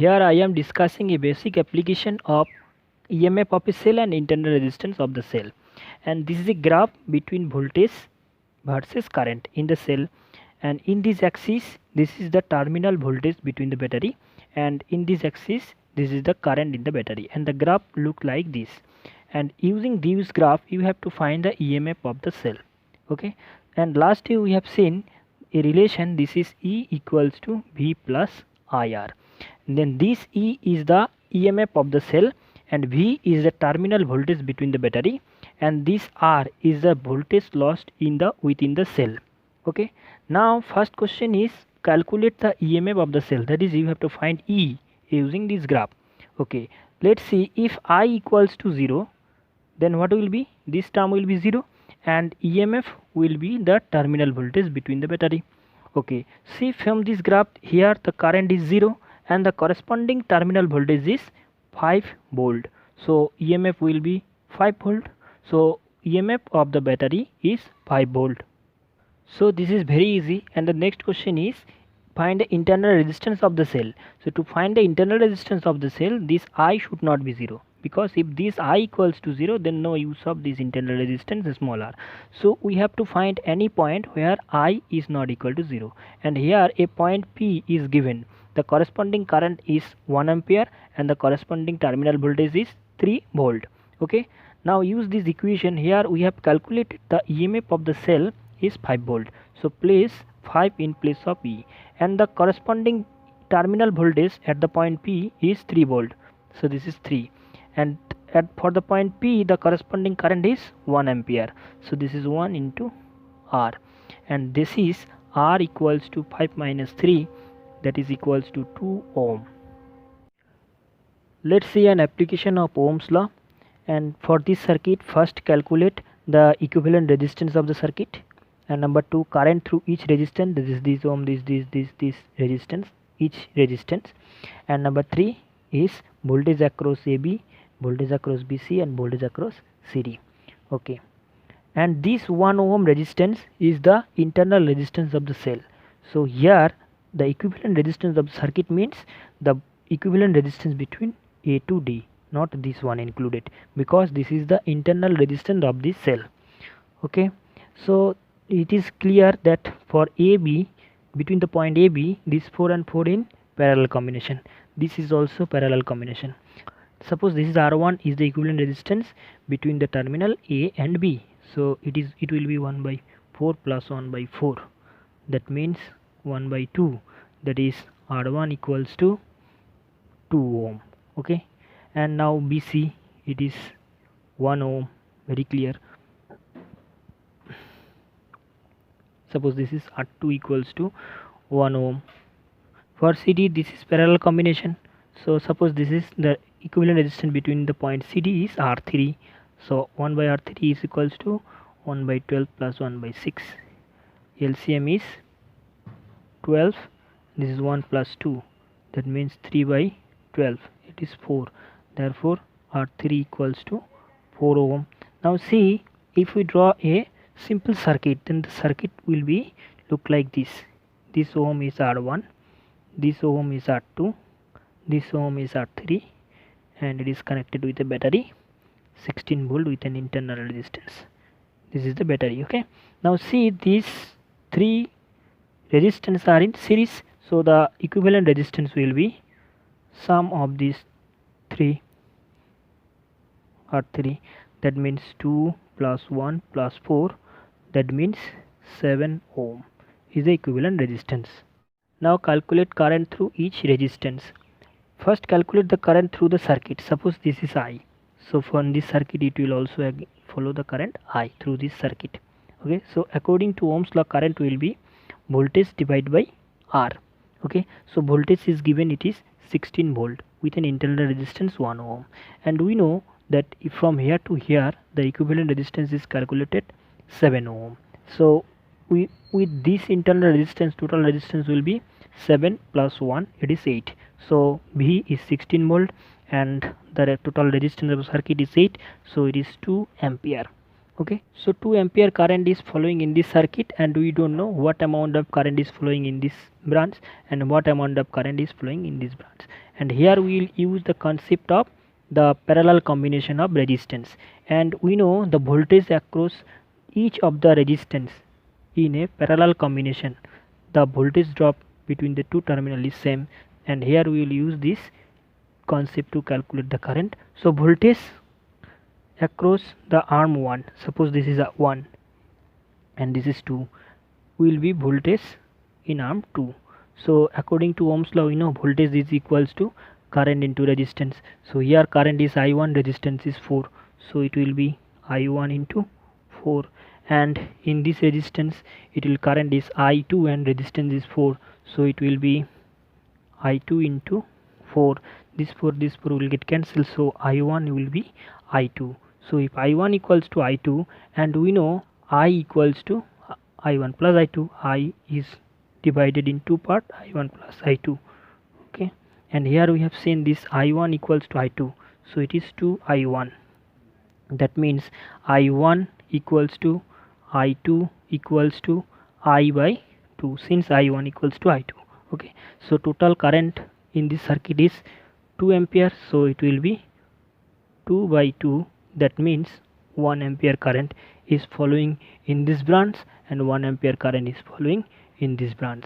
Here I am discussing a basic application of EMF of a cell and internal resistance of the cell, and this is a graph between voltage versus current in the cell, and in this axis this is the terminal voltage between the battery, and in this axis this is the current in the battery, and the graph look like this. And using this graph you have to find the EMF of the cell. Okay, and last year we have seen a relation, this is E equals to V plus IR. Then this E is the EMF of the cell and V is the terminal voltage between the battery, and this R is the voltage lost within the cell. Okay, now first question is calculate the EMF of the cell, that is you have to find E using this graph. Okay, let's see, if I equals to 0, then what will be, this term will be 0 and EMF will be the terminal voltage between the battery. Okay, see from this graph, here the current is 0 and the corresponding terminal voltage is 5 volt, so EMF will be 5 volt, so EMF of the battery is 5 volt. So this is very easy, and the next question is find the internal resistance of the cell. So to find the internal resistance of the cell, this I should not be 0, because if this I equals to 0, then no use of this internal resistance small r. So we have to find any point where I is not equal to 0, and here a point P is given. The corresponding current is 1 ampere and the corresponding terminal voltage is 3 volt. Okay, now use this equation. Here we have calculated the EMF of the cell is 5 volt, so place 5 in place of E, and the corresponding terminal voltage at the point P is 3 volt, so this is 3, and for the point P the corresponding current is 1 ampere, so this is 1 into R, and this is R equals to 5 minus 3, that is equals to 2 ohm. Let's see an application of Ohm's law, and for this circuit first calculate the equivalent resistance of the circuit, and number 2 current through each resistance, this ohm, this resistance, each resistance, and number 3 is voltage across AB, voltage across BC and voltage across CD. Okay, and this 1 ohm resistance is the internal resistance of the cell. So here the equivalent resistance of the circuit means the equivalent resistance between A to D, not this one included, because this is the internal resistance of this cell. Okay, so it is clear that for AB, between the point AB, this 4 and 4 in parallel combination, this is also parallel combination. Suppose this is R1 is the equivalent resistance between the terminal A and B, so it will be 1 by 4 plus 1 by 4, that means 1 by 2, that is R1 equals to 2 ohm. Okay, and now BC, it is 1 ohm, very clear. Suppose this is R2 equals to 1 ohm. For CD this is parallel combination, so suppose this is the equivalent resistance between the point CD is R3, so 1 by R3 is equals to 1 by 12 plus 1 by 6, LCM is 12, this is 1 plus 2, that means 3 by 12, it is 4, therefore R3 equals to 4 ohm. Now see, if we draw a simple circuit, then the circuit will be look like this. This ohm is R1, this ohm is R2, this ohm is R3, and it is connected with a battery 16 volt with an internal resistance. This is the battery. Okay, now see, these 3 resistance are in series, so the equivalent resistance will be sum of these 3 R3, that means 2 plus 1 plus 4, that means 7 ohm is the equivalent resistance. Now calculate current through each resistance. First calculate the current through the circuit. Suppose this is I, so from this circuit it will also follow the current I through this circuit. Okay, so according to Ohm's law, current will be voltage divided by R. Okay, so voltage is given, it is 16 volt with an internal resistance 1 ohm, and we know that if from here to here the equivalent resistance is calculated 7 ohm. So with this internal resistance, total resistance will be 7 plus 1, it is 8, so V is 16 volt and the total resistance of the circuit is 8, so it is 2 ampere. Okay, so 2 ampere current is flowing in this circuit, and we don't know what amount of current is flowing in this branch and what amount of current is flowing in this branch. And here we will use the concept of the parallel combination of resistance, and we know the voltage across each of the resistance in a parallel combination, the voltage drop between the two terminal is same, and here we will use this concept to calculate the current. So voltage across the arm 1, suppose this is a 1 and this is 2, will be voltage in arm 2. So according to Ohm's law, we know voltage is equals to current into resistance. So here current is I1, resistance is 4, so it will be I1 into 4, and in this resistance it will current is I2 and resistance is 4, so it will be I2 into 4. This 4 will get cancelled, so I1 will be I2. So if I1 equals to I2, and we know I equals to I1 plus I2, I is divided in two part, I1 plus I2. Okay, and here we have seen this I1 equals to I2, so it is 2 I1. That means I1 equals to I2 equals to I by 2, since I1 equals to I2. Okay, so total current in this circuit is 2 ampere, so it will be 2 by 2. That means 1 ampere current is following in this branch and 1 ampere current is following in this branch.